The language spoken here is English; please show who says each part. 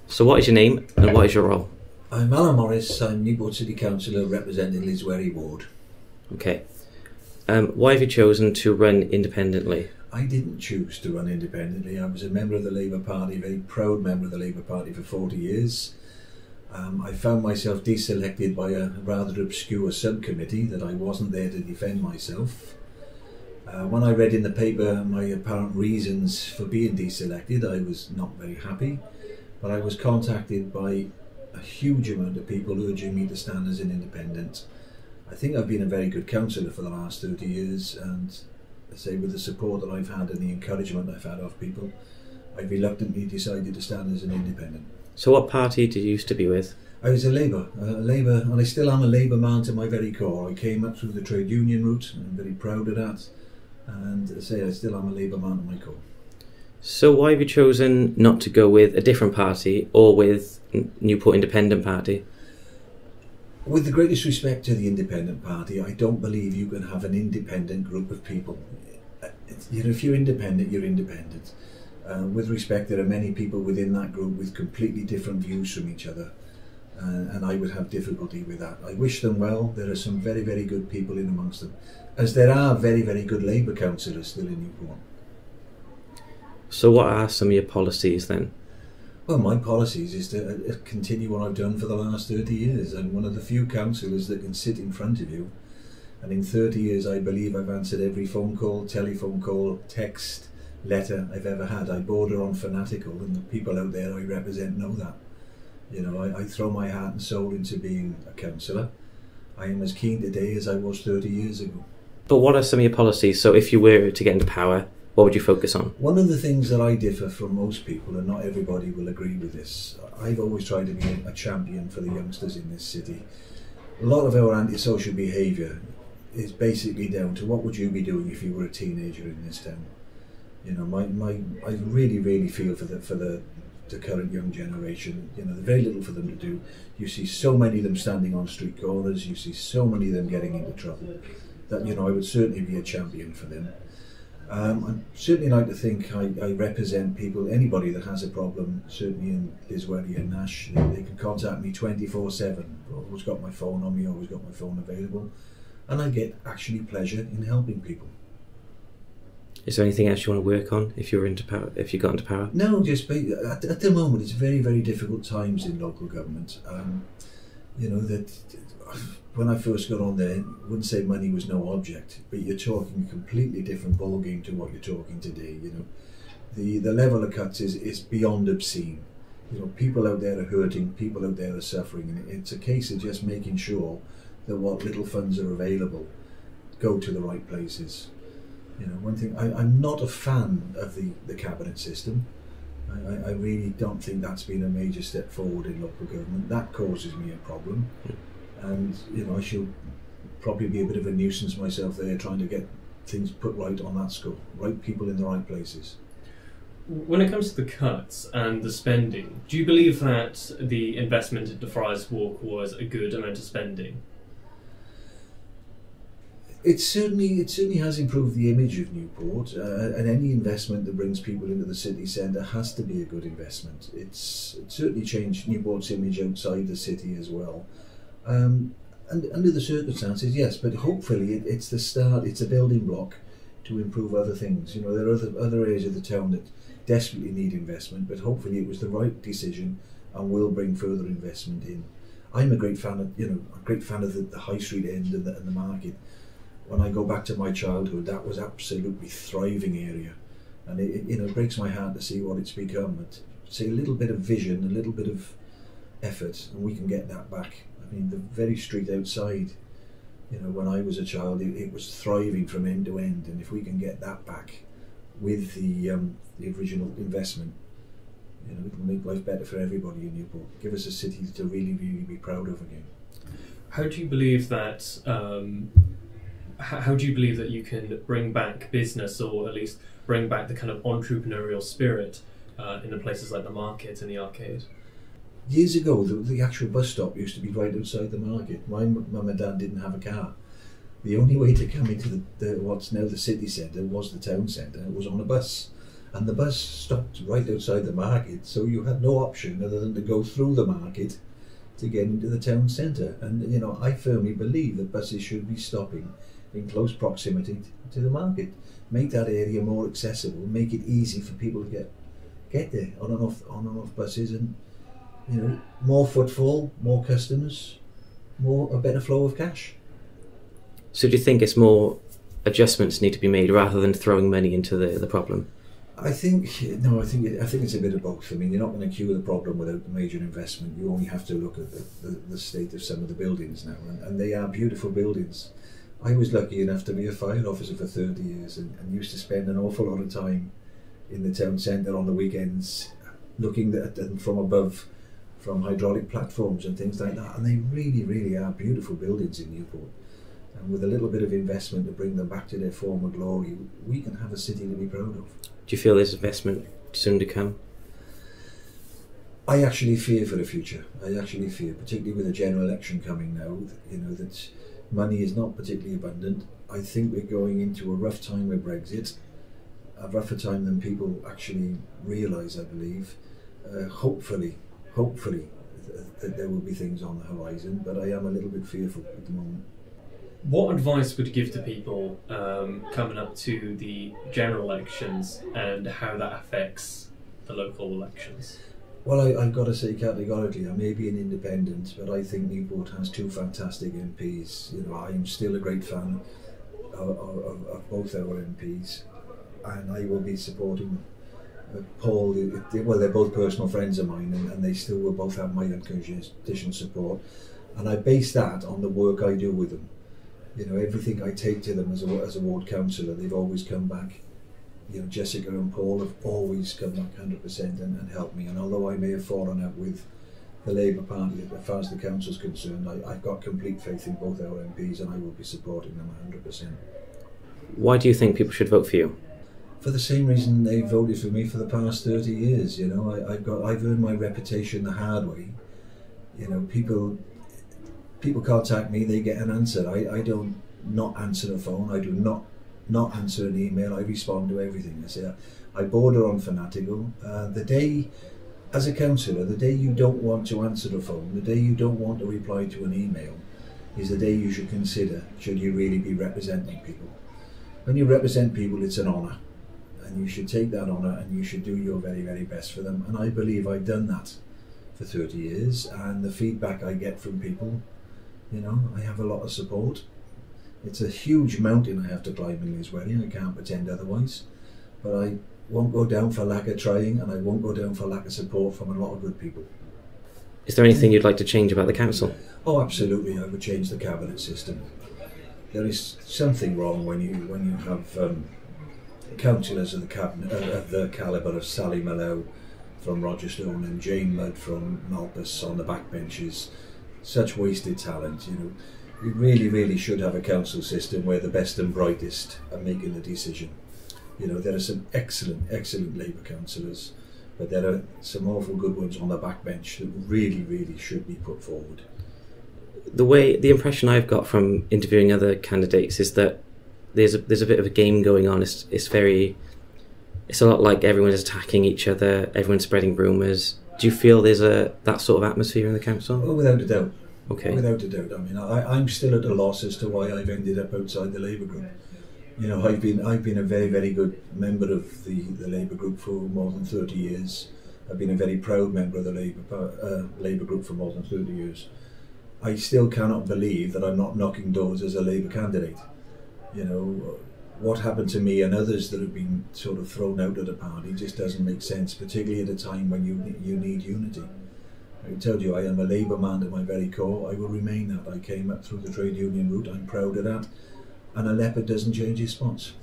Speaker 1: So what is your name and what is your role?
Speaker 2: I'm Allan Morris. I'm Newport City Councillor representing Willey ward.
Speaker 1: Okay. Why have you chosen to run independently?
Speaker 2: I didn't choose to run independently. I was a member of the Labour Party, a very proud member of the Labour Party for 40 years. I found myself deselected by a rather obscure subcommittee that I wasn't there to defend myself. When I read in the paper my apparent reasons for being deselected, I was not very happy, but I was contacted by a huge amount of people urging me to stand as an independent. I think I've been a very good councillor for the last 30 years, and I say with the support that I've had and the encouragement I've had of people, I reluctantly decided to stand as an independent.
Speaker 1: So what party did you used to be with?
Speaker 2: I was a Labour, and I still am a Labour man to my very core. I came up through the trade union route, and I'm very proud of that, and I say I still am a Labour man to my core.
Speaker 1: So why have you chosen not to go with a different party or with Newport Independent Party?
Speaker 2: With the greatest respect to the Independent Party, I don't believe you can have an independent group of people. You know, if you're independent, you're independent. With respect, there are many people within that group with completely different views from each other, and I would have difficulty with that. I wish them well. There are some very, very good people in amongst them, as there are very, very good Labour councillors still in Newport.
Speaker 1: So what are some of your policies then?
Speaker 2: Well, my policies is to continue what I've done for the last 30 years. I'm one of the few councillors that can sit in front of you, and in 30 years I believe I've answered every phone call, telephone call, text, letter I've ever had. I border on fanatical, and the people out there I represent know that. You know, I throw my heart and soul into being a councillor. I am as keen today as I was 30 years ago.
Speaker 1: But what are some of your policies? So if you were to get into power, what would you focus on?
Speaker 2: One of the things that I differ from most people, and not everybody will agree with this, I've always tried to be a champion for the youngsters in this city. A lot of our antisocial behaviour is basically down to what would you be doing if you were a teenager in this town. You know, I really feel for the current young generation. You know, there's very little for them to do. You see so many of them standing on street corners, you see so many of them getting into trouble, that, you know, I would certainly be a champion for them. I'd certainly like to think I represent people, anybody that has a problem, certainly in Willey and Nash. They can contact me 24/7. I've always got my phone on me, always got my phone available, and I get actually pleasure in helping people.
Speaker 1: Is there anything else you want to work on if you're into power? If you got into power?
Speaker 2: No, just at the moment it's very, very difficult times in local government. You know, that when I first got on there, I wouldn't say money was no object, but you're talking a completely different ballgame to what you're talking today. You know, the level of cuts is beyond obscene. You know, people out there are hurting, people out there are suffering, and it's a case of just making sure that what little funds are available go to the right places. You know, one thing, I'm not a fan of the cabinet system. I really don't think that's been a major step forward in local government. That causes me a problem. And, you know, I shall probably be a bit of a nuisance myself there, trying to get things put right on that score, right people in the right places.
Speaker 3: When it comes to the cuts and the spending, do you believe that the investment at the Friars Walk was a good amount of spending?
Speaker 2: It certainly has improved the image of Newport, and any investment that brings people into the city centre has to be a good investment. It's certainly changed Newport's image outside the city as well. And under the circumstances, yes, but hopefully it's the start, it's a building block to improve other things. You know, there are other areas of the town that desperately need investment, but hopefully it was the right decision and will bring further investment in. I'm a great fan of, the High Street end and the market. When I go back to my childhood, that was absolutely thriving area, and it breaks my heart to see what it's become. But say a little bit of vision, a little bit of effort, and we can get that back. I mean, the very street outside, you know, when I was a child, it was thriving from end to end, and if we can get that back with the original investment, you know, it'll make life better for everybody in Newport. Give us a city to really be proud of again.
Speaker 3: How do you believe that? How do you believe that you can bring back business, or at least bring back the kind of entrepreneurial spirit in the places like the market and the arcade?
Speaker 2: Years ago, the actual bus stop used to be right outside the market. My mum and dad didn't have a car. The only way to come into what's now the city centre was the town centre. It was on a bus. and the bus stopped right outside the market, so you had no option other than to go through the market to get into the town centre. And you know, I firmly believe that buses should be stopping in close proximity to the market. Make that area more accessible, make it easy for people to get there on and off buses, and you know, more footfall, more customers, a better flow of cash.
Speaker 1: So do you think it's more adjustments need to be made rather than throwing money into the problem?
Speaker 2: I think it's a bit of both. I mean, you're not going to cure the problem without major investment. You only have to look at the state of some of the buildings now, and they are beautiful buildings. I was lucky enough to be a fire officer for 30 years and used to spend an awful lot of time in the town centre on the weekends looking at them from above, from hydraulic platforms and things like that, and they really, really are beautiful buildings in Newport. And with a little bit of investment to bring them back to their former glory, we can have a city to be proud of.
Speaker 1: Do you feel there's investment soon to come?
Speaker 2: I actually fear for the future. I actually fear, particularly with the general election coming now, you know, that money is not particularly abundant. I think we're going into a rough time with Brexit, a rougher time than people actually realise, I believe. Hopefully, that there will be things on the horizon, but I am a little bit fearful at the moment.
Speaker 3: What advice would you give to people coming up to the general elections and how that affects the local elections?
Speaker 2: Well, I've got to say categorically, I may be an independent, but I think Newport has two fantastic MPs. You know, I'm still a great fan of both our MPs, and I will be supporting Paul. Well, they're both personal friends of mine, and they still will both have my unconditional support. And I base that on the work I do with them. You know, everything I take to them as a ward councillor, they've always come back. You know, Jessica and Paul have always come back 100% and helped me. And although I may have fallen out with the Labour Party as far as the council's concerned, I've got complete faith in both our MPs, and I will be supporting them 100%.
Speaker 1: Why do you think people should vote for you?
Speaker 2: For the same reason they voted for me for the past 30 years. You know, I've earned my reputation the hard way. You know, people contact me, they get an answer. I don't not answer a phone. I do not answer an email. I respond to everything. I say I border on fanatical. The day, as a councillor, the day you don't want to answer the phone, the day you don't want to reply to an email, is the day you should consider, should you really be representing people. When you represent people, it's an honour, and you should take that honour and you should do your very, very best for them. And I believe I've done that for 30 years, and the feedback I get from people, you know, I have a lot of support. It's a huge mountain I have to climb in Willey. I can't pretend otherwise. But I won't go down for lack of trying, and I won't go down for lack of support from a lot of good people.
Speaker 1: Is there anything you'd like to change about the council?
Speaker 2: Oh, absolutely. I would change the cabinet system. There is something wrong when you have councillors of the cabinet of the calibre of Sally Mallow from Rogerstone and Jane Mudd from Malpas on the backbenches. Such wasted talent, you know. We really, really should have a council system where the best and brightest are making the decision. You know, there are some excellent Labour councillors, but there are some awful good ones on the backbench that really, really should be put forward.
Speaker 1: The impression I've got from interviewing other candidates is that there's a bit of a game going on. It's a lot like everyone is attacking each other, everyone's spreading rumours. Do you feel there's that sort of atmosphere in the council?
Speaker 2: Oh, without a doubt.
Speaker 1: Okay.
Speaker 2: Without a doubt. I mean, I'm still at a loss as to why I've ended up outside the Labour group. You know, I've been a very, very good member of the Labour group for more than 30 years. I've been a very proud member of the Labour group for more than 30 years. I still cannot believe that I'm not knocking doors as a Labour candidate. You know, what happened to me and others that have been sort of thrown out of the party just doesn't make sense, particularly at a time when you need unity. I told you I am a Labour man to my very core. I will remain that. I came up through the trade union route. I'm proud of that. And a leopard doesn't change his spots.